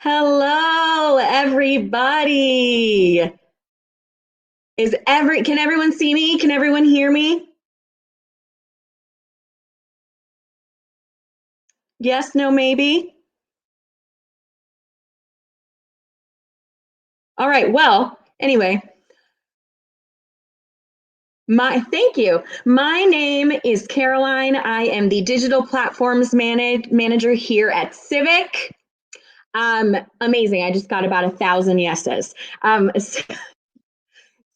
Hello, everybody. Can everyone see me? Can everyone hear me? Yes, no, maybe. All right. Well, anyway, thank you. My name is Caroline. I am the digital platforms manager here at Civic. Amazing. I just got about 1,000 yeses.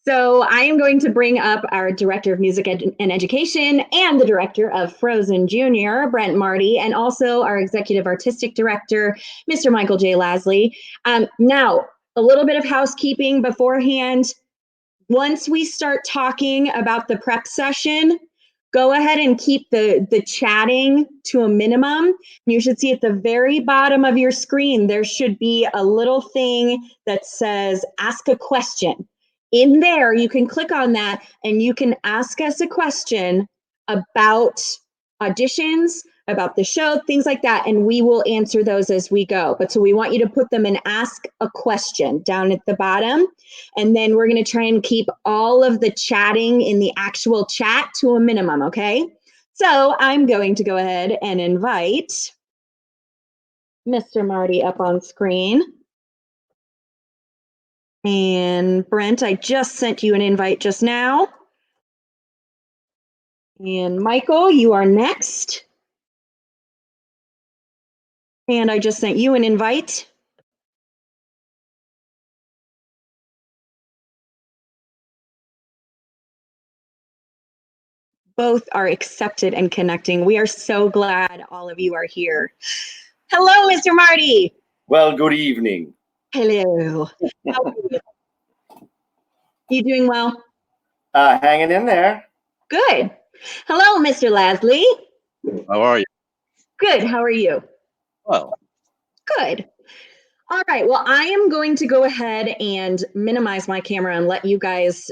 So I am going to bring up our Director of Music and Education and the Director of Frozen Junior, Brent Marty, and also our Executive Artistic Director, Mr. Michael J. Lasley. Now, a little bit of housekeeping beforehand. Once we start talking about the prep session, go ahead and keep the chatting to a minimum. You should see at the very bottom of your screen, there should be a little thing that says ask a question. In there, you can click on that and you can ask us a question about auditions, about the show, things like that, and we will answer those as we go. But so we want you to put them in ask a question down at the bottom. And then we're going to try and keep all of the chatting in the actual chat to a minimum, okay? So I'm going to go ahead and invite Mr. Marty up on screen. And Brent, I just sent you an invite just now. And Michael, you are next. And I just sent you an invite. Both are accepted and connecting. We are so glad all of you are here. Hello, Mr. Marty. Well, good evening. Hello. How are you? You doing well? Hanging in there. Good. Hello, Mr. Lasley. How are you? Good. How are you? Well, good. All right. Well, I am going to go ahead and minimize my camera and let you guys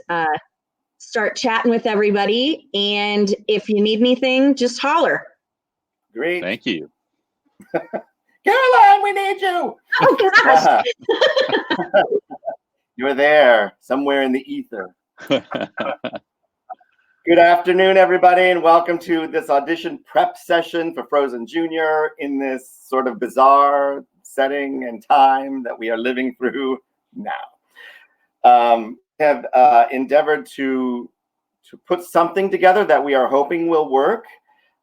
start chatting with everybody. And if you need anything, just holler. Great. Thank you. Caroline, we need you. Oh, gosh. You're there somewhere in the ether. Good afternoon, everybody, and welcome to this audition prep session for Frozen Junior in this sort of bizarre setting and time that we are living through now. Have endeavored to put something together that we are hoping will work.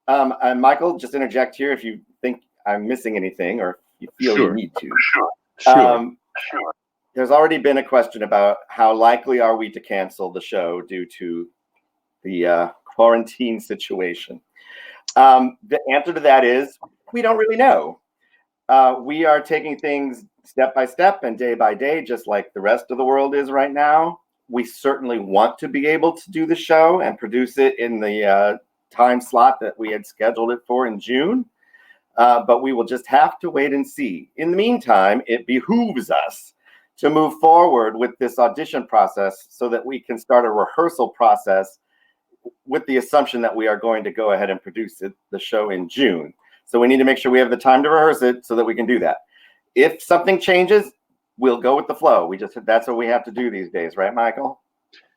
And Michael, just interject here if you think I'm missing anything or you feel you need to. Sure. There's already been a question about how likely are we to cancel the show due to the quarantine situation. The answer to that is we don't really know. We are taking things step by step and day by day, just like the rest of the world is right now. We certainly want to be able to do the show and produce it in the time slot that we had scheduled it for in June. But we will just have to wait and see. In the meantime, it behooves us to move forward with this audition process so that we can start a rehearsal process with the assumption that we are going to go ahead and produce the show in June. So we need to make sure we have the time to rehearse it so that we can do that. If something changes, we'll go with the flow. That's what we have to do these days, right, Michael?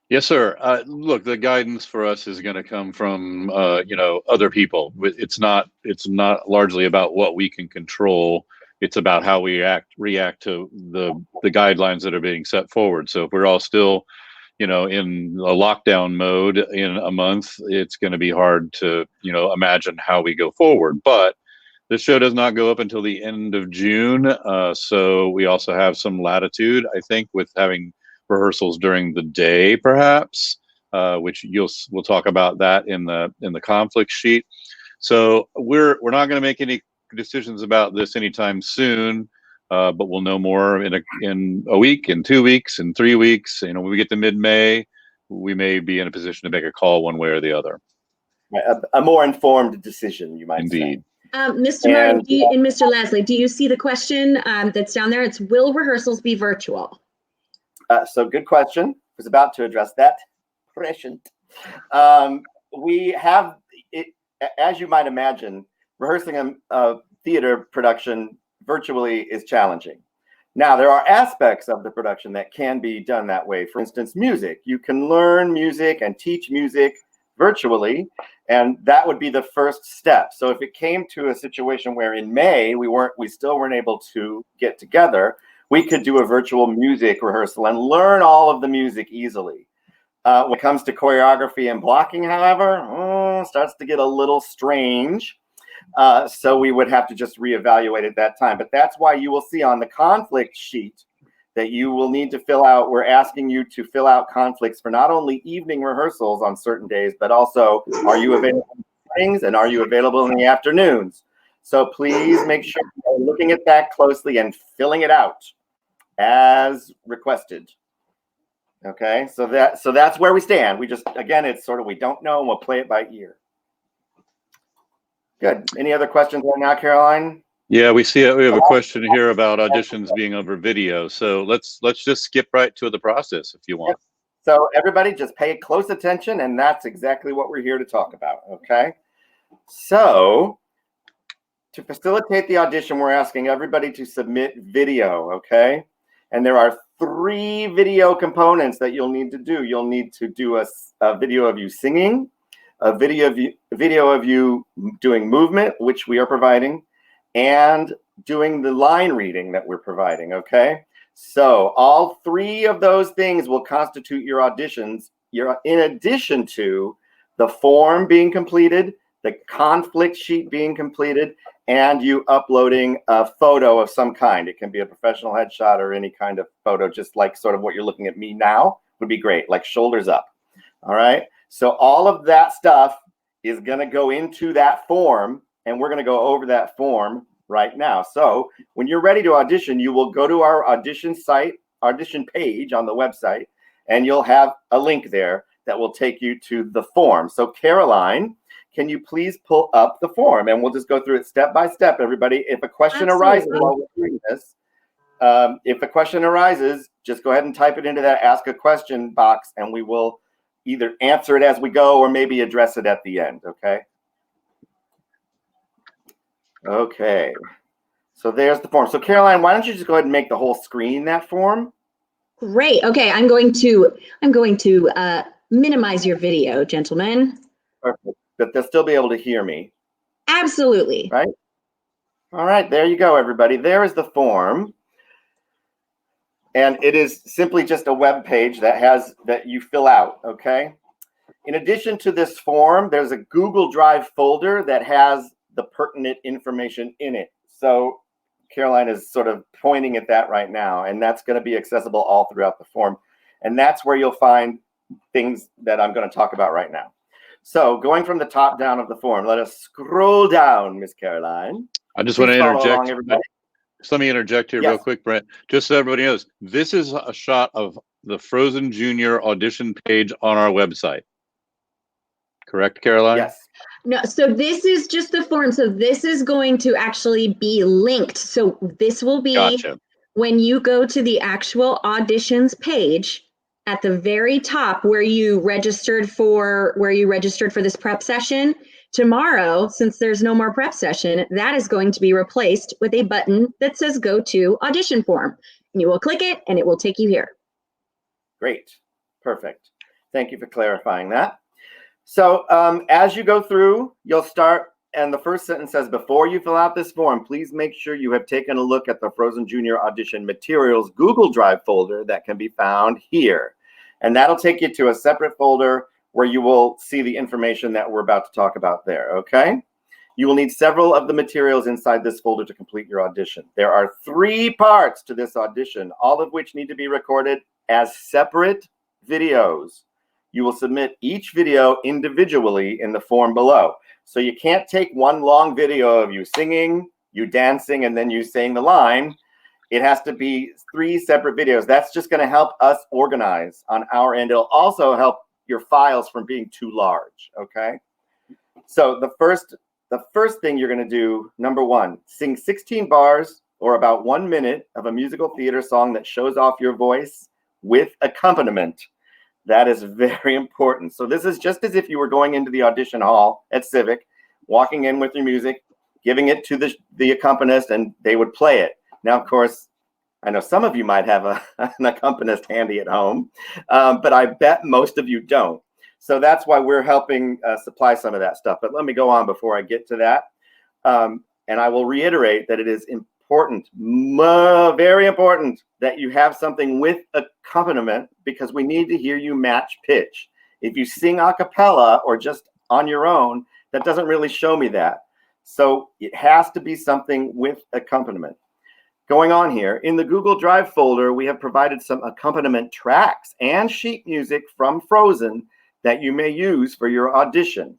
Yes, sir. Look, the guidance for us is going to come from other people. It's not largely about what we can control. It's about how we react to the guidelines that are being set forward. So if we're all still, in a lockdown mode in a month, it's going to be hard to, imagine how we go forward. But the show does not go up until the end of June. So we also have some latitude, I think, with having rehearsals during the day, perhaps, which we'll talk about that in the conflict sheet. So we're not going to make any decisions about this anytime soon, but we'll know more in a week, in 2 weeks, in 3 weeks. When we get to mid-May, we may be in a position to make a call one way or the other. A more informed decision, you might Indeed. say. Mr. Marty and Mr. Lasley, do you see the question that's down there? It's, will rehearsals be virtual? So good question. I was about to address that. Prescient. We have it, as you might imagine, rehearsing a theater production virtually is challenging. Now, there are aspects of the production that can be done that way. For instance, music. You can learn music and teach music virtually, and that would be the first step. So if it came to a situation where in May we still weren't able to get together, we could do a virtual music rehearsal and learn all of the music easily. When it comes to choreography and blocking, however, starts to get a little strange. So we would have to just reevaluate at that time. But that's why you will see on the conflict sheet that you will need to fill out. We're asking you to fill out conflicts for not only evening rehearsals on certain days, but also, are you available in the mornings and are you available in the afternoons? So please make sure you're looking at that closely and filling it out as requested. Okay, so that's where we stand. We just, again, it's sort of, we don't know, and we'll play it by ear. Good. Any other questions right now, Caroline? Yeah, we have a question here about auditions being over video. So let's just skip right to the process if you want. Yep. So everybody just pay close attention, and that's exactly what we're here to talk about, okay? So to facilitate the audition, we're asking everybody to submit video, okay? And there are 3 video components that you'll need to do. You'll need to do a video of you singing, a video of you doing movement, which we are providing, and doing the line reading that we're providing, okay? So all 3 of those things will constitute your auditions. You're in addition to the form being completed, the conflict sheet being completed, and you uploading a photo of some kind. It can be a professional headshot or any kind of photo, just like sort of what you're looking at me now would be great, like shoulders up, all right? So all of that stuff is gonna go into that form, and we're gonna go over that form right now. So when you're ready to audition, you will go to our audition page on the website, and you'll have a link there that will take you to the form. So Caroline, can you please pull up the form, and we'll just go through it step by step, everybody. If a question arises while we're doing this, if a question arises, just go ahead and type it into that ask a question box, and we will either answer it as we go or maybe address it at the end, okay? Okay, so there's the form. So Caroline, why don't you just go ahead and make the whole screen that form? Great. Okay, I'm going to minimize your video, gentlemen. Perfect. But they'll still be able to hear me. Absolutely. Right? All right, there you go, everybody. There is the form. And it is simply just a web page that you fill out, okay? In addition to this form, there's a Google Drive folder that has the pertinent information in it. So Caroline is sort of pointing at that right now, and that's going to be accessible all throughout the form. And that's where you'll find things that I'm going to talk about right now. So going from the top down of the form, let us scroll down, Miss Caroline. I just want to interject. Everybody. Just let me interject here real quick, Brent. Just so everybody knows, this is a shot of the Frozen Junior audition page on our website. Correct, Caroline? Yes. No, so this is just the form. So this is going to actually be linked. So this will be when you go to the actual auditions page at the very top where you registered for this prep session. Tomorrow, since there's no more prep session, that is going to be replaced with a button that says go to audition form. And you will click it and it will take you here. Great. Perfect. Thank you for clarifying that. So as you go through, you'll start, and the first sentence says, before you fill out this form, please make sure you have taken a look at the Frozen Junior Audition Materials Google Drive folder that can be found here. And that'll take you to a separate folder where you will see the information that we're about to talk about there, okay? You will need several of the materials inside this folder to complete your audition. There are 3 parts to this audition, all of which need to be recorded as separate videos. You will submit each video individually in the form below. So you can't take one long video of you singing, you dancing, and then you saying the line. It has to be 3 separate videos. That's just going to help us organize on our end. It'll also help your files from being too large, okay? So the first thing you're going to do, number 1, sing 16 bars or about 1 minute of a musical theater song that shows off your voice with accompaniment. That is very important. So this is just as if you were going into the audition hall at Civic, walking in with your music, giving it to the accompanist, and they would play it. Now, of course, I know some of you might have an accompanist handy at home, but I bet most of you don't. So that's why we're helping supply some of that stuff. But let me go on before I get to that. And I will reiterate that it is important, very important, that you have something with accompaniment, because we need to hear you match pitch. If you sing a cappella or just on your own, that doesn't really show me that. So it has to be something with accompaniment. Going on here, in the Google Drive folder, we have provided some accompaniment tracks and sheet music from Frozen that you may use for your audition.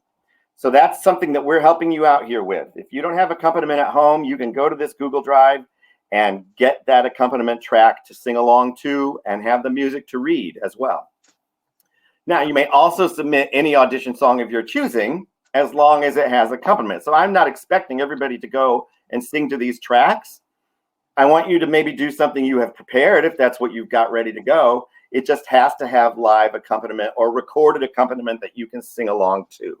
So that's something that we're helping you out here with. If you don't have accompaniment at home, you can go to this Google Drive and get that accompaniment track to sing along to and have the music to read as well. Now, you may also submit any audition song of your choosing as long as it has accompaniment. So I'm not expecting everybody to go and sing to these tracks. I want you to maybe do something you have prepared if that's what you've got ready to go. It just has to have live accompaniment or recorded accompaniment that you can sing along to.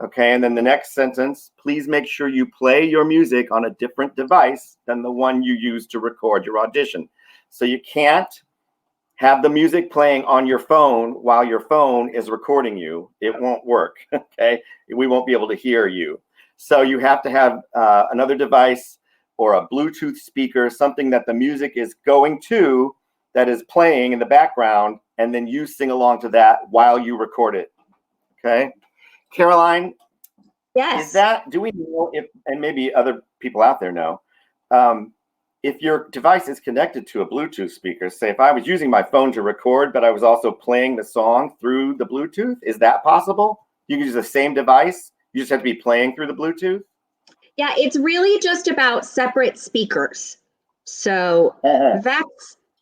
Okay, and then the next sentence, please make sure you play your music on a different device than the one you use to record your audition. So you can't have the music playing on your phone while your phone is recording you. It won't work, okay? We won't be able to hear you. So you have to have another device or a Bluetooth speaker, something that the music is going to, that is playing in the background, and then you sing along to that while you record it, okay? Caroline, Yes. do we know if, and maybe other people out there know, if your device is connected to a Bluetooth speaker, say if I was using my phone to record, but I was also playing the song through the Bluetooth, is that possible? You can use the same device, you just have to be playing through the Bluetooth? Yeah, it's really just about separate speakers. So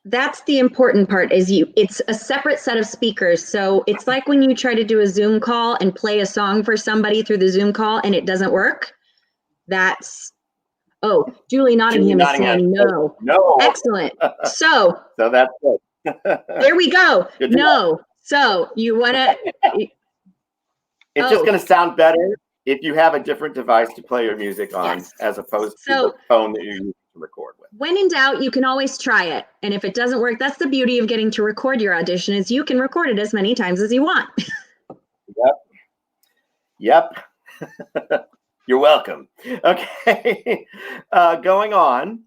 that's the important part, is it's a separate set of speakers. So it's like when you try to do a Zoom call and play a song for somebody through the Zoom call and it doesn't work. That's, oh, Julie Nottingham is saying no. No. Excellent. So that's it. There we go. No. So you want to. It's just going to sound better if you have a different device to play your music on, Yes. as opposed to the phone that you use to record with. When in doubt, you can always try it. And if it doesn't work, that's the beauty of getting to record your audition, is you can record it as many times as you want. Yep. You're welcome. Okay. Going on.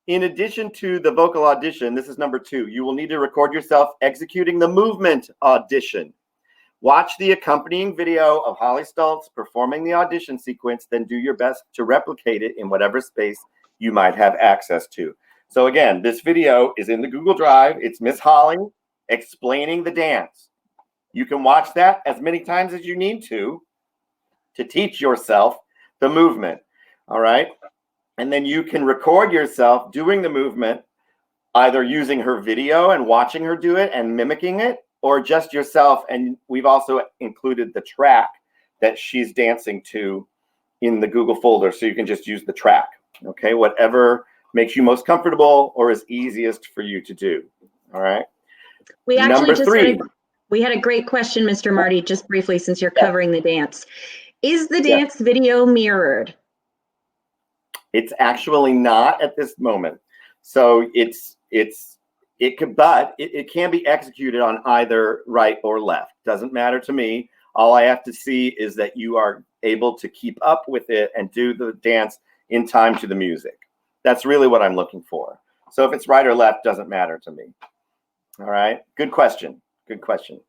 In addition to the vocal audition, this is number 2, you will need to record yourself executing the movement audition. Watch the accompanying video of Holly Stultz performing the audition sequence, then do your best to replicate it in whatever space you might have access to. So again, this video is in the Google Drive. It's Miss Holly explaining the dance. You can watch that as many times as you need to teach yourself the movement, all right? And then you can record yourself doing the movement, either using her video and watching her do it and mimicking it, or just yourself. And we've also included the track that she's dancing to in the Google folder, so you can just use the track, okay? Whatever makes you most comfortable or is easiest for you to do, all right? We actually Number 3. We had a great question, Mr. Marty, just briefly, since you're covering the dance. Is the dance video mirrored? It's actually not at this moment. So it can be executed on either right or left. Doesn't matter to me. All I have to see is that you are able to keep up with it and do the dance in time to the music. That's really what I'm looking for. So if it's right or left, doesn't matter to me. All right. Good question. Good question.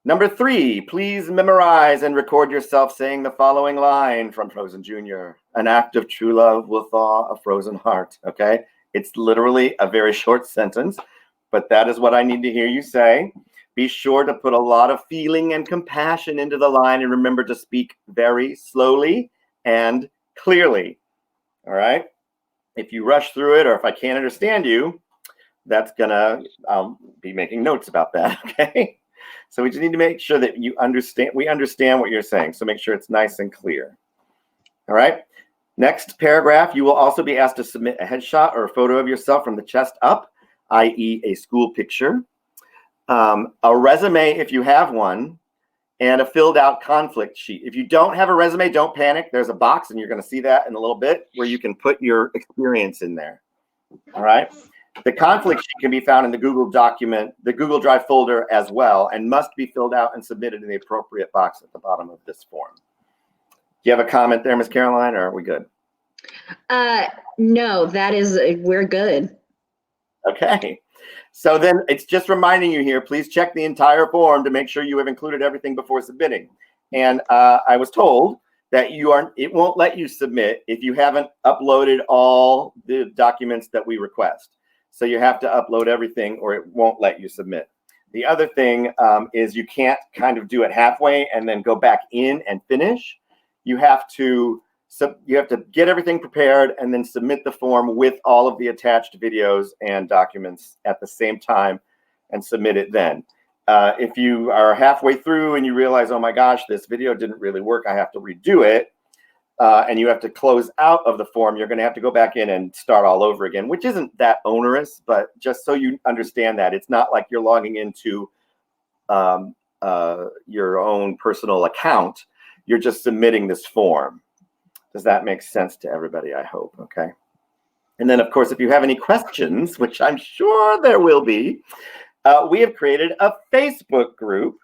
Number 3, please memorize and record yourself saying the following line from Frozen Jr. An act of true love will thaw a frozen heart. Okay. It's literally a very short sentence, but that is what I need to hear you say. Be sure to put a lot of feeling and compassion into the line, and remember to speak very slowly and clearly. All right. If you rush through it, or if I can't understand you, I'll be making notes about that. Okay. So we just need to make sure that we understand what you're saying. So make sure it's nice and clear. All right. Next paragraph, you will also be asked to submit a headshot or a photo of yourself from the chest up, i.e. a school picture, a resume if you have one, and a filled out conflict sheet. If you don't have a resume, don't panic. There's a box, and you're going to see that in a little bit, where you can put your experience in there. All right. The conflict sheet can be found in the Google Drive folder as well, and must be filled out and submitted in the appropriate box at the bottom of this form. Do you have a comment there, Ms. Caroline, or are we good? No, we're good. Okay. So then it's just reminding you here, please check the entire form to make sure you have included everything before submitting. And I was told that it won't let you submit if you haven't uploaded all the documents that we request. So you have to upload everything or it won't let you submit. The other thing is you can't kind of do it halfway and then go back in and finish. You have to get everything prepared and then submit the form with all of the attached videos and documents at the same time and submit it then. If you are halfway through and you realize, oh my gosh, this video didn't really work, I have to redo it, and you have to close out of the form, you're going to have to go back in and start all over again, which isn't that onerous, but just so you understand that it's not like you're logging into your own personal account. You're just submitting this form. Does that make sense to everybody? I hope. Okay. And then, of course, if you have any questions, which I'm sure there will be, we have created a Facebook group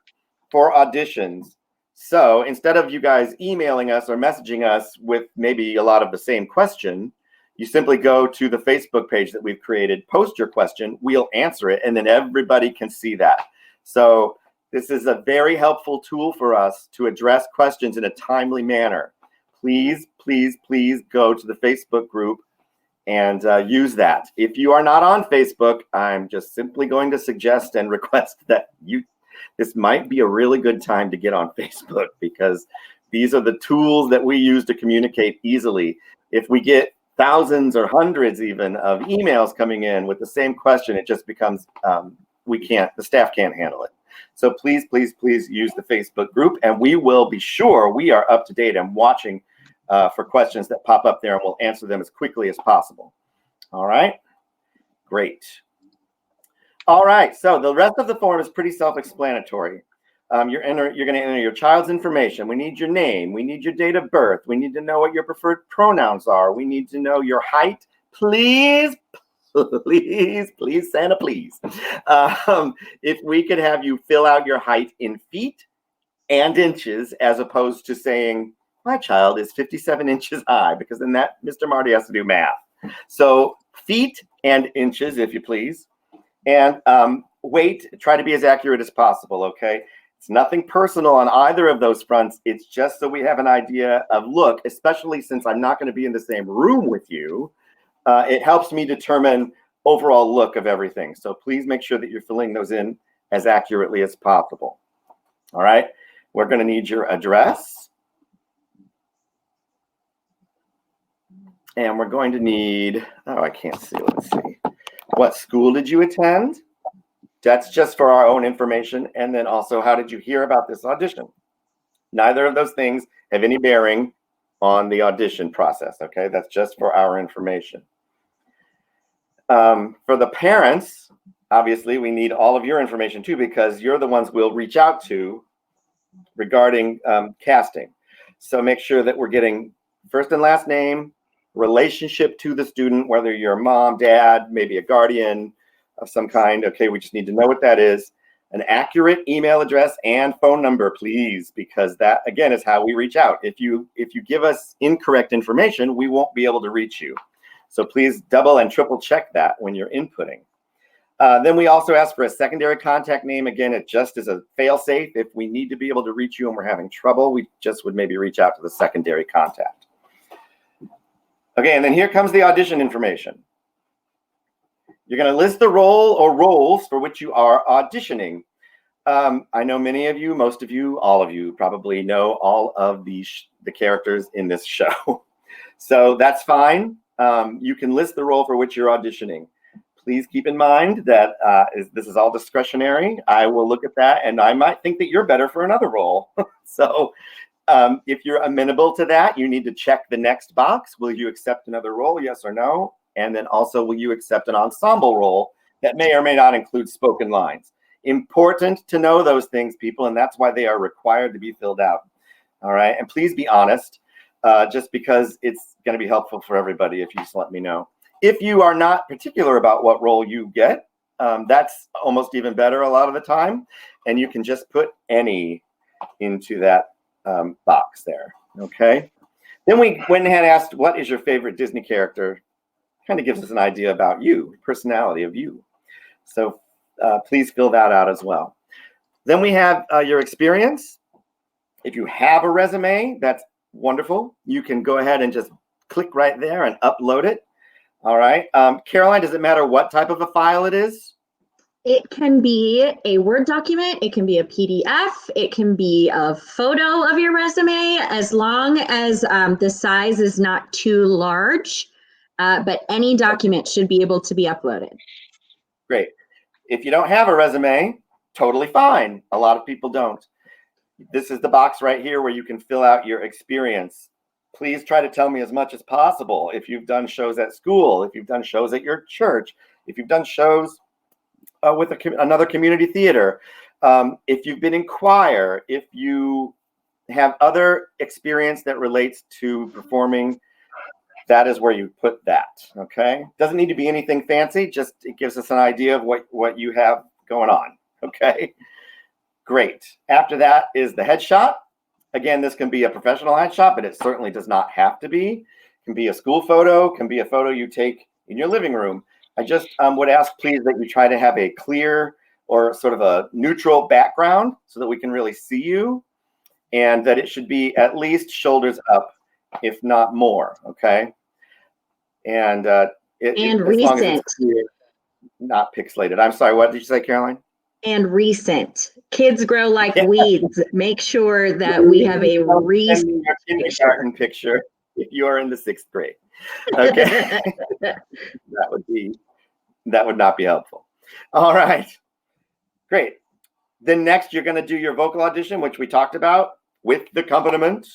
for auditions. So instead of you guys emailing us or messaging us with maybe a lot of the same question, you simply go to the Facebook page that we've created, post your question, we'll answer it, and then everybody can see that. So this is a very helpful tool for us to address questions in a timely manner. Please, please, please go to the Facebook group and use that. If you are not on Facebook, I'm just simply going to suggest and request that this might be a really good time to get on Facebook, because these are the tools that we use to communicate easily. If we get thousands or hundreds even of emails coming in with the same question, it just becomes, the staff can't handle it. So please, please, please use the Facebook group, and we will be sure we are up to date and watching for questions that pop up there, and we'll answer them as quickly as possible. All right, great. All right, so the rest of the form is pretty self-explanatory. You're going to enter your child's information. We need your name. We need your date of birth. We need to know what your preferred pronouns are. We need to know your height. Please, please, please, Santa, please. If we could have you fill out your height in feet and inches, as opposed to saying, my child is 57 inches high, because then that Mr. Marty has to do math. So feet and inches, if you please. And weight, try to be as accurate as possible, okay? It's nothing personal on either of those fronts. It's just so we have an idea of look, especially since I'm not going to be in the same room with you. It helps me determine overall look of everything. So please make sure that you're filling those in as accurately as possible. All right, we're going to need your address. And we're going to need, oh, I can't see, let's see. What school did you attend? That's just for our own information. And then also, how did you hear about this audition? Neither of those things have any bearing on the audition process, okay? That's just for our information. For the parents, obviously, we need all of your information too, because you're the ones we'll reach out to regarding casting. So make sure that we're getting first and last name, relationship to the student, whether you're a mom, dad, maybe a guardian of some kind. Okay, we just need to know what that is. An accurate email address and phone number, please, because that, again, is how we reach out. If you give us incorrect information, we won't be able to reach you. So please double and triple check that when you're inputting. Then we also ask for a secondary contact name. Again, it just is a fail-safe. If we need to be able to reach you and we're having trouble, we just would maybe reach out to the secondary contact. Okay, and then here comes the audition information. You're going to list the role or roles for which you are auditioning. I know many of you, most of you, all of you probably know all of the characters in this show. So that's fine. You can list the role for which you're auditioning. Please keep in mind that this is all discretionary. I will look at that, and I might think that you're better for another role. So if you're amenable to that, you need to check the next box. Will you accept another role, yes or no? And then also, will you accept an ensemble role that may or may not include spoken lines? Important to know those things, people, and that's why they are required to be filled out. All right, and please be honest, just because it's going to be helpful for everybody if you just let me know. If you are not particular about what role you get, that's almost even better a lot of the time. And you can just put any into that box there. Okay. Then we went ahead and asked, what is your favorite Disney character? Kind of gives us an idea about you, personality of you. So please fill that out as well. Then we have your experience. If you have a resume, that's wonderful. You can go ahead and just click right there and upload it. All right. Caroline, does it matter what type of a file it is? It can be a Word document, it can be a PDF, it can be a photo of your resume, as long as the size is not too large, but any document should be able to be uploaded. Great. If you don't have a resume, totally fine. A lot of people don't. This is the box right here where you can fill out your experience. Please try to tell me as much as possible. If you've done shows at school, if you've done shows at your church, if you've done shows with another community theater, if you've been in choir, if you have other experience that relates to performing, that is where you put that. Okay. Doesn't need to be anything fancy. Just it gives us an idea of what you have going on. Okay. Great. After that is the headshot. Again, this can be a professional headshot, but it certainly does not have to be. It can be a school photo, can be a photo you take in your living room. I just would ask, please, that you try to have a clear or sort of a neutral background so that we can really see you, and that it should be at least shoulders up, if not more. Okay. And as long as it's clear, not pixelated. I'm sorry, what did you say, Caroline? And recent. Kids grow like weeds. Make sure that we have a recent kindergarten picture if you are in the 6th grade. Okay. that would not be helpful. All right. Great. Then next you're going to do your vocal audition, which we talked about, with the accompaniment.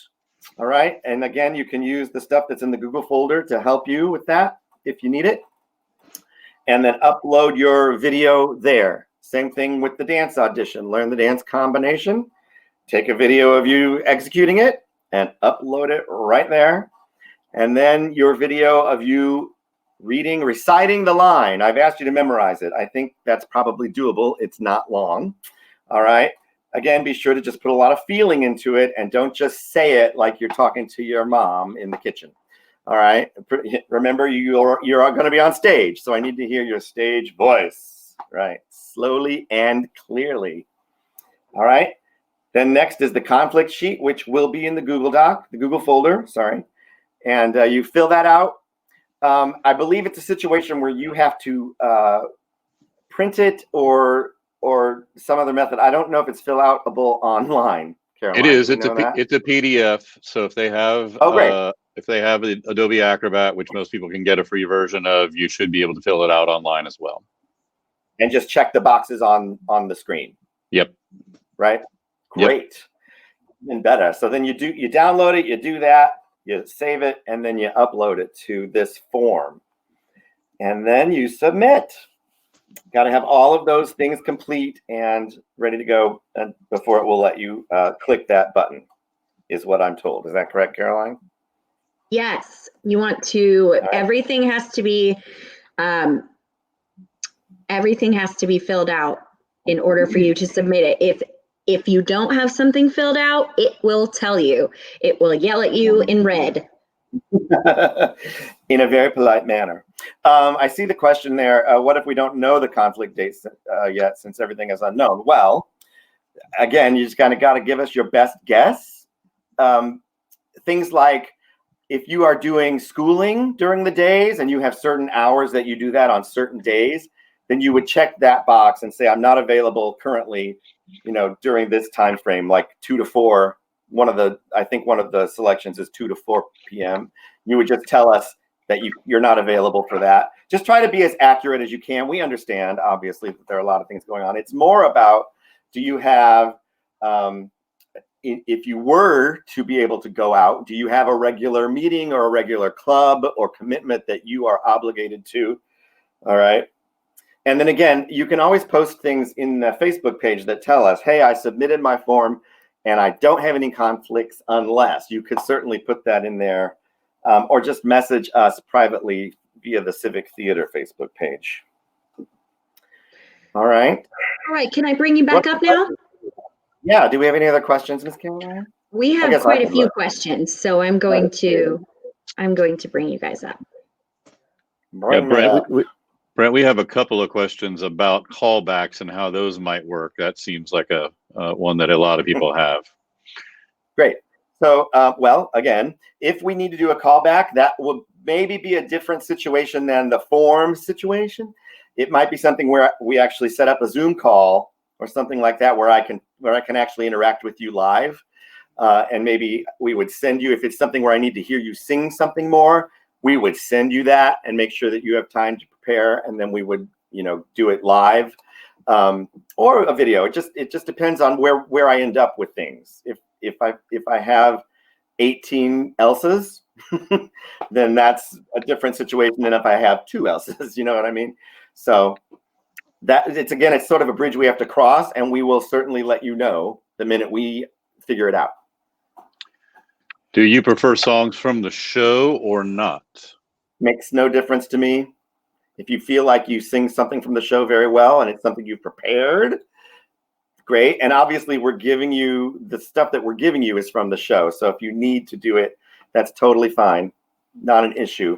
All right. And again, you can use the stuff that's in the Google folder to help you with that if you need it. And then upload your video there. Same thing with the dance audition. Learn the dance combination. Take a video of you executing it and upload it right there. And then your video of you reciting the line. I've asked you to memorize it. I think that's probably doable. It's not long. All right. Again, be sure to just put a lot of feeling into it and don't just say it like you're talking to your mom in the kitchen. All right. Remember, you're going to be on stage, so I need to hear your stage voice. Right. Slowly and clearly. All right. Then next is the conflict sheet, which will be in the Google Doc, the Google folder. Sorry. And you fill that out. I believe it's a situation where you have to print it or some other method. I don't know if it's fill outable online. Caroline, it is. it's a PDF. So if they have if they have the Adobe Acrobat, which most people can get a free version of, you should be able to fill it out online as well. And just check the boxes on the screen. Yep. Right. Great. Even better. So then you download it, you do that, you save it, and then you upload it to this form. And then you submit. Got to have all of those things complete and ready to go before it will let you click that button, is what I'm told. Is that correct, Caroline? Yes. You want to, everything has to be filled out in order for you to submit it. If you don't have something filled out, it will tell you. It will yell at you in red. In a very polite manner. I see the question there. What if we don't know the conflict dates yet, since everything is unknown? Well, again, you just kind of got to give us your best guess. Things like, if you are doing schooling during the days and you have certain hours that you do that on certain days, then you would check that box and say, I'm not available currently, during this time frame, like 2 to 4. I think one of the selections is 2 to 4 p.m. You would just tell us that you're not available for that. Just try to be as accurate as you can. We understand, obviously, that there are a lot of things going on. It's more about, do you have, if you were to be able to go out, do you have a regular meeting or a regular club or commitment that you are obligated to? All right. And then again, you can always post things in the Facebook page that tell us, hey, I submitted my form and I don't have any conflicts unless. You could certainly put that in there, or just message us privately via the Civic Theater Facebook page. All right. All right, can I bring you back up now? Yeah, do we have any other questions, Ms. Caroline? We have quite a few questions, so I'm going to bring you guys up. Yeah, Brent, we have a couple of questions about callbacks and how those might work. That seems like a one that a lot of people have. Great. So, well, again, if we need to do a callback, that will maybe be a different situation than the form situation. It might be something where we actually set up a Zoom call or something like that, where I can actually interact with you live, and maybe we would send you, if it's something where I need to hear you sing something more, we would send you that and make sure that you have time to prepare, and then we would, do it live, or a video. It just depends on where I end up with things. If I have 18 Elsas, then that's a different situation than if I have 2 Elsas. You know what I mean? So it's sort of a bridge we have to cross, and we will certainly let you know the minute we figure it out. Do you prefer songs from the show or not? Makes no difference to me. If you feel like you sing something from the show very well and it's something you've prepared, great. And obviously we're giving you the stuff that we're giving you is from the show. So if you need to do it, that's totally fine. Not an issue.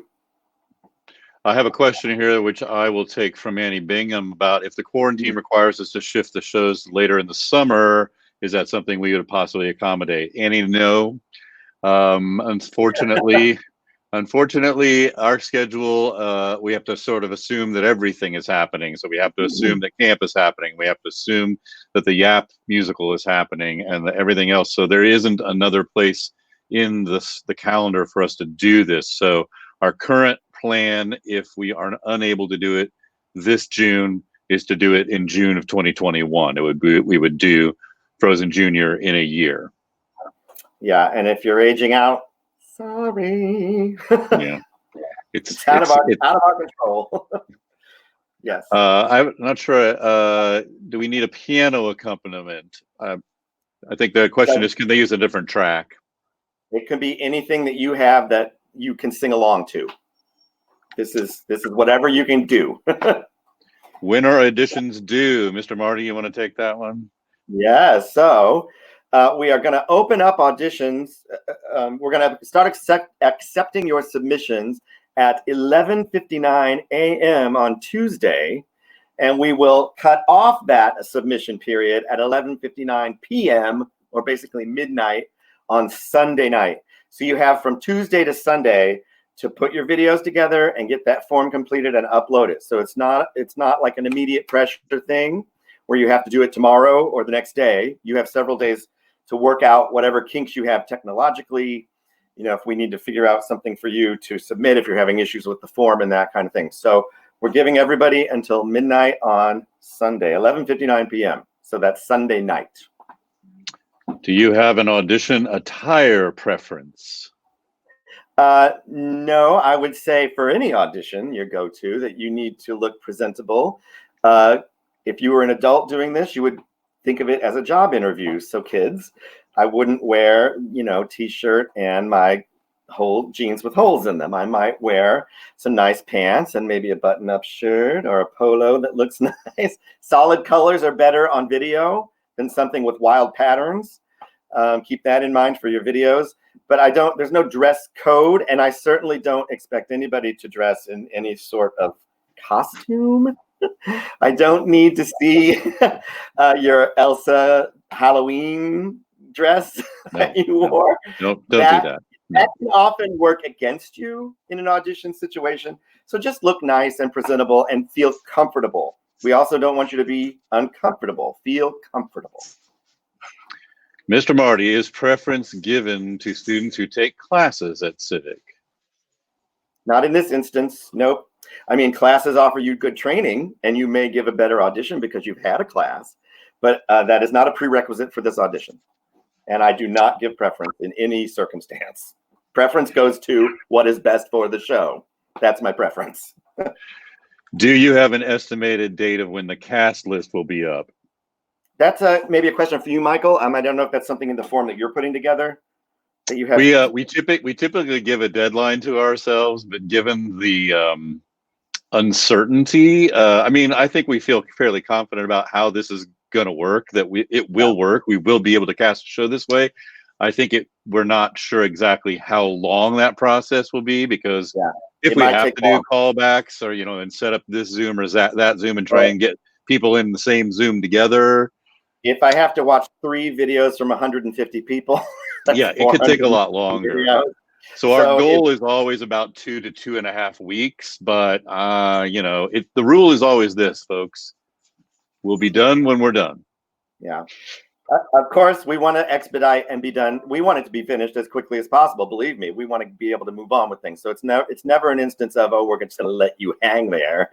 I have a question here, which I will take from Annie Bingham, about if the quarantine requires us to shift the shows later in the summer, is that something we would possibly accommodate? Annie, no. Unfortunately, our schedule, we have to sort of assume that everything is happening. So we have to assume that camp is happening. We have to assume that the Yap musical is happening and everything else. So there isn't another place in the calendar for us to do this. So our current plan, if we are unable to do it this June, is to do it in June of 2021. We would do Frozen Junior in a year. Yeah, and if you're aging out, sorry. Yeah, it's out of our control. Yes. I'm not sure. Do we need a piano accompaniment? I think the question is, can they use a different track? It could be anything that you have that you can sing along to. This is whatever you can do. When are auditions due? Mr. Marty, you want to take that one? Yeah, so we are going to open up auditions. We're going to start accepting your submissions at 11:59 a.m. on Tuesday, and we will cut off that submission period at 11:59 p.m. or basically midnight on Sunday night. So you have from Tuesday to Sunday to put your videos together and get that form completed and upload it. So it's not like an immediate pressure thing where you have to do it tomorrow or the next day. You have several days to work out whatever kinks you have technologically. If we need to figure out something for you to submit, if you're having issues with the form and that kind of thing. So we're giving everybody until midnight on Sunday, 11:59 p.m. So that's Sunday night. Do you have an audition attire preference? No, I would say for any audition you go to that you need to look presentable. If you were an adult doing this, you would think of it as a job interview. So kids, I wouldn't wear, t-shirt and my whole jeans with holes in them. I might wear some nice pants and maybe a button-up shirt or a polo that looks nice. Solid colors are better on video than something with wild patterns. Keep that in mind for your videos. But there's no dress code, and I certainly don't expect anybody to dress in any sort of costume. I don't need to see your Elsa Halloween dress that you wore. Don't do that. No. That can often work against you in an audition situation. So just look nice and presentable and feel comfortable. We also don't want you to be uncomfortable. Feel comfortable. Mr. Marty, is preference given to students who take classes at Civic? Not in this instance. Nope. I mean, classes offer you good training, and you may give a better audition because you've had a class, but that is not a prerequisite for this audition. And I do not give preference in any circumstance. Preference goes to what is best for the show. That's my preference. Do you have an estimated date of when the cast list will be up? That's maybe a question for you, Michael. I don't know if that's something in the form that you're putting together. that you have? We typically give a deadline to ourselves, but given the uncertainty, I mean, I think we feel fairly confident about how this is going to work. That it will work. We will be able to cast a show this way. I think we're not sure exactly how long that process will be, because if we have to do callbacks or, and set up this Zoom or that Zoom and try and get people in the same Zoom together. If I have to watch 3 videos from 150 people, it could take a lot longer. Videos. So our goal is always about 2 to 2.5 weeks, but the rule is always this, folks. We'll be done when we're done. Yeah. Of course, we want to expedite and be done. We want it to be finished as quickly as possible. Believe me, we want to be able to move on with things. So it's never an instance of, we're going to let you hang there.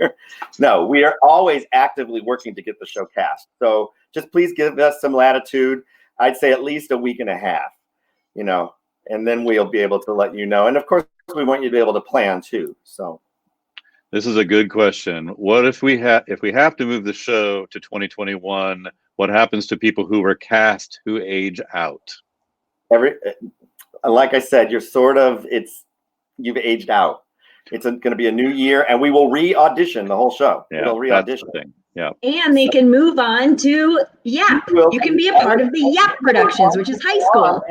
No, we are always actively working to get the show cast. So just please give us some latitude. I'd say at least a week and a half, and then we'll be able to let you know. And of course, we want you to be able to plan too. So this is a good question. What if we have to move the show to 2021? What happens to people who were cast who age out? Like I said, you've aged out. It's going to be a new year, and we will re-audition the whole show. Yeah, we'll re-audition. And they can move on to YAP. You can be a part of the YAP Productions, which is high school.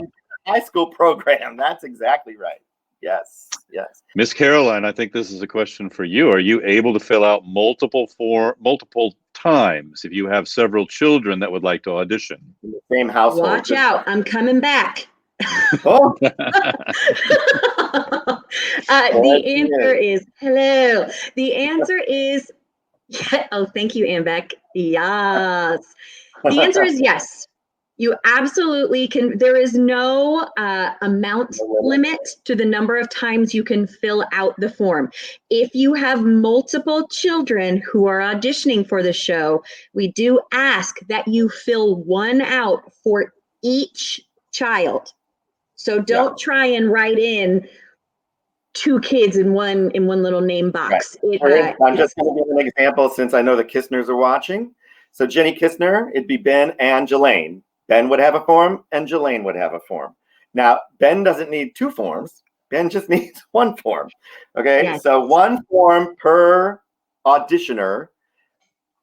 High school program. That's exactly right. Yes. Miss Caroline, I think this is a question for you. Are you able to fill out multiple times if you have several children that would like to audition? In the same household. Watch out. I'm coming back. Oh. The answer is hello. The answer is oh, thank you, Ambeck. Yes. The answer is yes. You absolutely can. There is no amount limit to the number of times you can fill out the form. If you have multiple children who are auditioning for the show, we do ask that you fill one out for each child. So don't try and write in 2 kids in one little name box. Right. I'm just going to give an example since I know the Kistners are watching. So Jenny Kistner, it'd be Ben and Jelaine. Ben would have a form and Jelaine would have a form. Now, Ben doesn't need 2 forms. Ben just needs 1 form. Okay, yes. So 1 form per auditioner,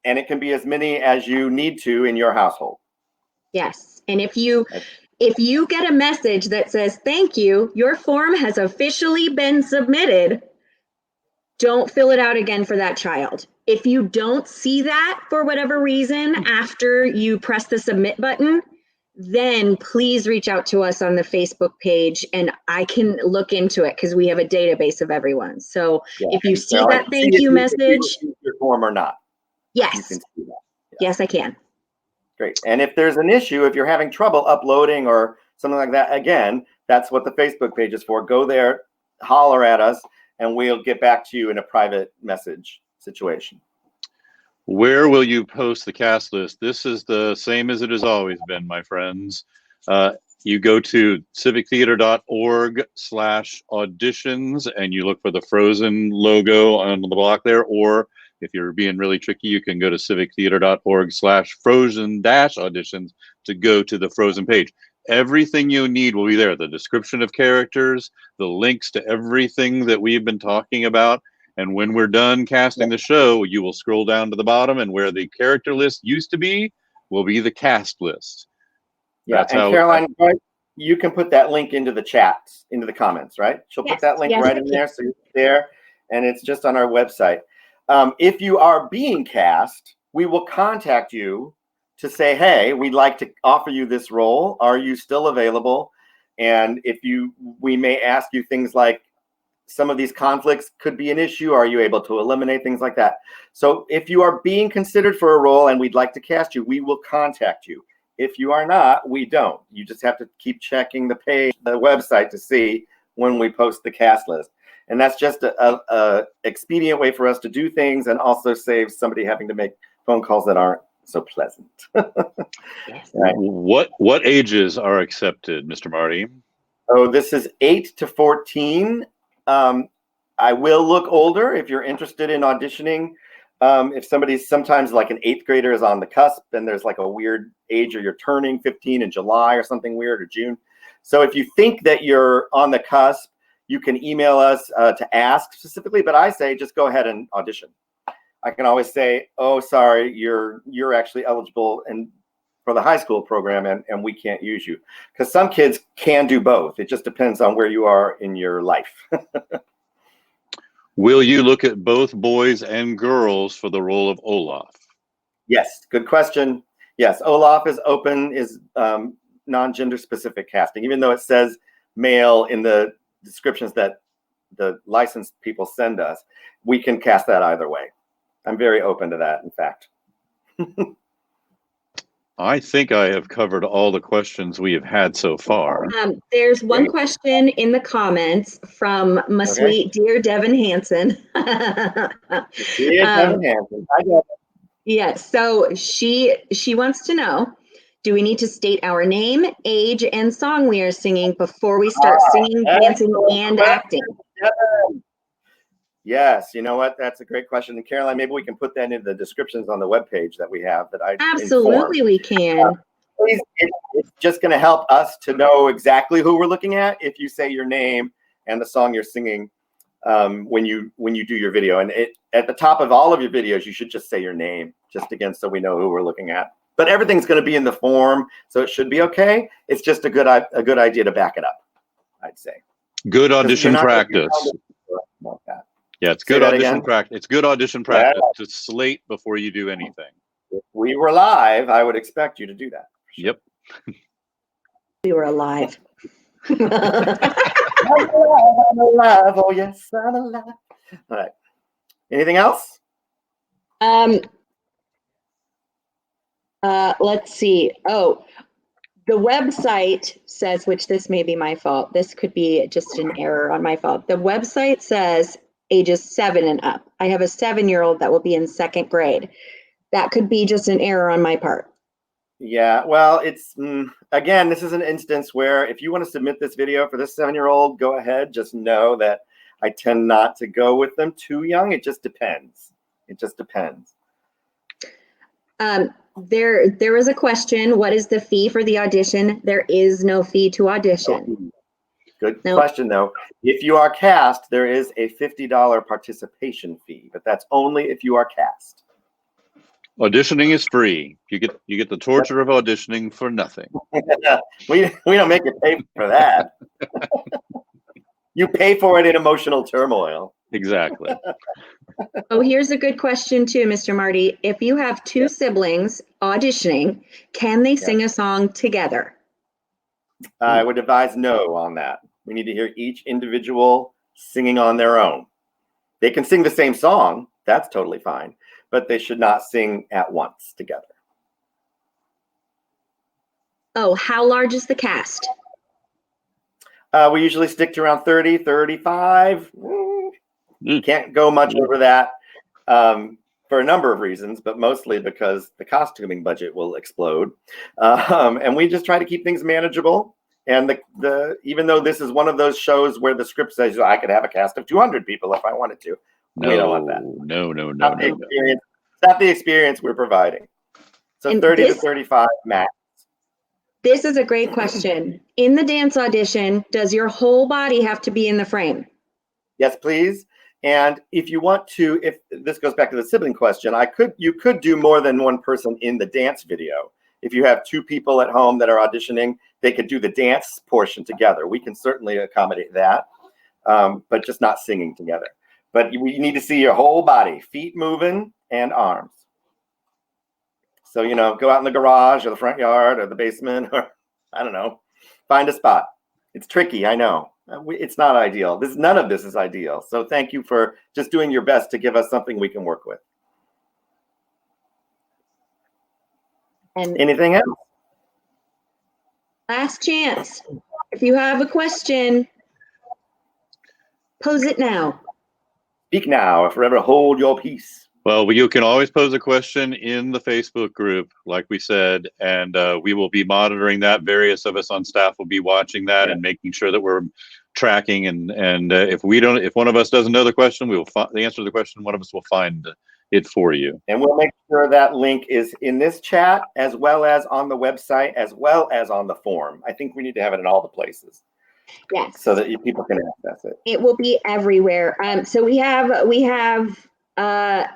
and it can be as many as you need to in your household. Yes, and if you get a message that says, thank you, your form has officially been submitted, don't fill it out again for that child. If you don't see that for whatever reason after you press the submit button, then please reach out to us on the Facebook page and I can look into it because we have a database of everyone. So if you see that thank you message, your form or not. Yes. You can see that. Yes, I can. Great. And if there's an issue, if you're having trouble uploading or something like that, again, that's what the Facebook page is for. Go there, holler at us, and we'll get back to you in a private message situation. Where will you post the cast list? This is the same as it has always been, my friends. You go to civictheater.org/auditions and you look for the Frozen logo on the block there, or if you're being really tricky, you can go to civictheater.org/Frozen-auditions to go to the Frozen page. Everything you need will be there. The description of characters, the links to everything that we've been talking about. And when we're done casting the show, you will scroll down to the bottom, and where the character list used to be will be the cast list. Yeah, that's and Caroline, you can put that link into the chat, into the comments, right? She'll put that link right in there, so you're there, and it's just on our website. If you are being cast, we will contact you to say, hey, we'd like to offer you this role. Are you still available? And we may ask you things like, some of these conflicts could be an issue. Are you able to eliminate things like that? So if you are being considered for a role and we'd like to cast you, we will contact you. If you are not, we don't. You just have to keep checking the page, the website to see when we post the cast list. And that's just a expedient way for us to do things and also save somebody having to make phone calls that aren't so pleasant. Right. What ages are accepted, Mr. Marty? Oh, this is 8 to 14. I will look older if you're interested in auditioning. If somebody's sometimes like an 8th grader is on the cusp and there's like a weird age or you're turning 15 in July or something weird, or June. So if you think that you're on the cusp, you can email us to ask specifically, but I say just go ahead and audition. I can always say, oh, sorry, you're actually eligible for the high school program and we can't use you. Because some kids can do both. It just depends on where you are in your life. Will you look at both boys and girls for the role of Olaf? Yes, good question. Yes, Olaf is open, is non-gender specific casting, even though it says male in the descriptions that the licensed people send us. We can cast that either way. I'm very open to that, in fact. I think I have covered all the questions we have had so far. There's one question in the comments from my sweet dear Devin Hansen. Dear Devin Hansen, I got it. Yeah, so she wants to know, do we need to state our name, age, and song we are singing before we start singing, dancing, and acting? Yes, you know what? That's a great question. And Caroline, maybe we can put that in the descriptions on the webpage that we have that I Absolutely, we can. Please, it's just going to help us to know exactly who we're looking at if you say your name and the song you're singing when you do your video. And at the top of all of your videos, you should just say your name, just again so we know who we're looking at. But everything's going to be in the form, so it should be okay. It's just a good idea to back it up, I'd say. Good audition practice. Yeah, it's good audition practice. It's good audition practice to slate before you do anything. If we were live, I would expect you to do that. Sure. Yep. We were alive. I'm alive. Oh yes, I'm alive. All right. Anything else? Let's see. Oh, the website says, which this may be my fault. This could be just an error on my fault. The website says ages 7 and up. I have a 7-year-old that will be in 2nd grade. That could be just an error on my part. Yeah, well, it's again, this is an instance where if you want to submit this video for this 7-year-old, go ahead. Just know that I tend not to go with them too young. It just depends. It just depends. There is a question. What is the fee for the audition? There is no fee to audition. Good question, though. If you are cast, there is a $50 participation fee, but that's only if you are cast. Auditioning is free. You get the torture of auditioning for nothing. we don't make you pay for that. You pay for it in emotional turmoil. Exactly. Oh, here's a good question too, Mr. Marty. If you have 2 siblings auditioning, can they sing a song together? I would advise no on that. We need to hear each individual singing on their own. They can sing the same song. That's totally fine. But they should not sing at once together. Oh, how large is the cast? We usually stick to around 30, 35. Can't go much over that for a number of reasons, but mostly because the costuming budget will explode. And we just try to keep things manageable. And even though this is one of those shows where the script says I could have a cast of 200 people if I wanted to, we don't want that. No. It's not the experience we're providing. So and 30 to 35 max. This is a great question. In the dance audition, does your whole body have to be in the frame? Yes, please. And if you want to, if this goes back to the sibling question, you could do more than one person in the dance video. If you have 2 people at home that are auditioning, they could do the dance portion together. We can certainly accommodate that, but just not singing together. But we need to see your whole body, feet moving and arms. So, go out in the garage or the front yard or the basement, or I don't know, find a spot. It's tricky, I know. It's not ideal. None of this is ideal. So thank you for just doing your best to give us something we can work with. And anything else? Last chance. If you have a question, pose it now. Speak now, or forever hold your peace. Well, you can always pose a question in the Facebook group, like we said, and we will be monitoring that. Various of us on staff will be watching that and making sure that we're tracking. And if one of us doesn't know the question, we will the answer to the question. One of us will find it for you. And we'll make sure that link is in this chat, as well as on the website, as well as on the form. I think we need to have it in all the places. Yes. So that people can access it. It will be everywhere. So we have a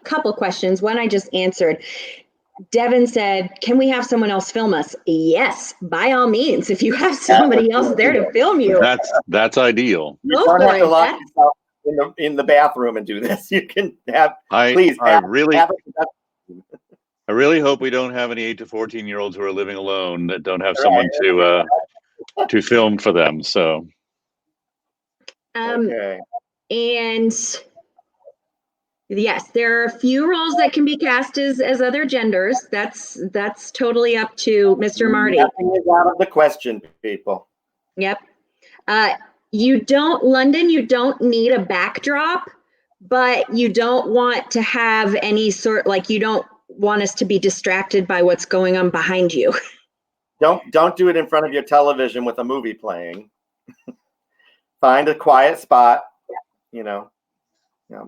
couple questions. One I just answered. Devin said, "Can we have someone else film us?" Yes, by all means. If you have somebody else there to film you, that's ideal. You don't have to lock yourself in the bathroom and do this. You can have. I really hope we don't have any 8 to 14-year-olds who are living alone that don't have someone to film for them. So, okay. And yes, there are a few roles that can be cast as other genders. That's totally up to Mr. Marty. Nothing is out of the question, people. Yep. You don't need a backdrop, but you don't want to have any sort, like, you don't want us to be distracted by what's going on behind you. Don't do it in front of your television with a movie playing. Find a quiet spot, you know. Yeah.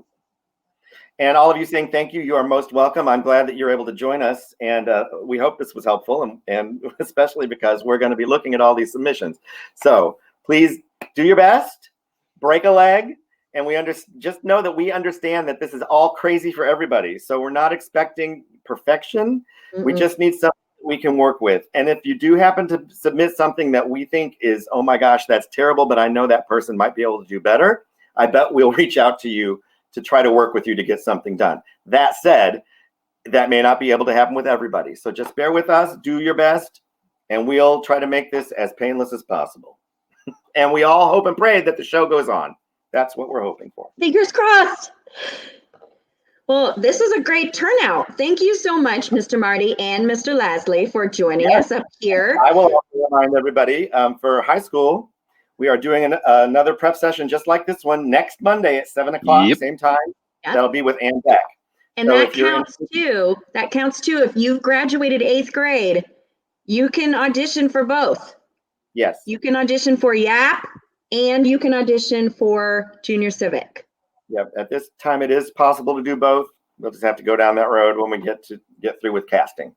And all of you saying thank you. You are most welcome. I'm glad that you're able to join us, and we hope this was helpful, and especially because we're going to be looking at all these submissions. So please do your best, break a leg, and just know that we understand that this is all crazy for everybody. So we're not expecting perfection. We just need something we can work with. And if you do happen to submit something that we think is, oh my gosh, that's terrible, but I know that person might be able to do better, I bet we'll reach out to you to try to work with you to get something done. That said, that may not be able to happen with everybody. So just bear with us, do your best, and we'll try to make this as painless as possible. And we all hope and pray that the show goes on. That's what we're hoping for. Fingers crossed. Well, this is a great turnout. Thank you so much, Mr. Marty and Mr. Lasley, for joining us up here. I will also remind everybody, for high school, we are doing another prep session just like this one next Monday at 7 o'clock, same time. Yep. That'll be with Ann Beck. And so that counts too. That counts too. If you've graduated 8th grade, you can audition for both. Yes. You can audition for YAP and you can audition for Junior Civic. Yep. At this time, it is possible to do both. We'll just have to go down that road when we get through with casting.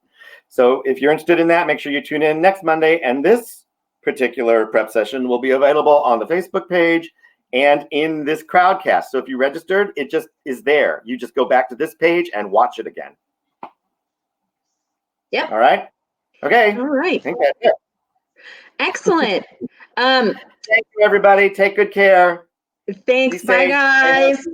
So if you're interested in that, make sure you tune in next Monday. And this particular prep session will be available on the Facebook page and in this crowdcast. So if you registered, it just is there. You just go back to this page and watch it again. Yep. All right. Okay. All right. I think that's it. Excellent. Thank you, everybody. Take good care. Thanks. Bye, guys.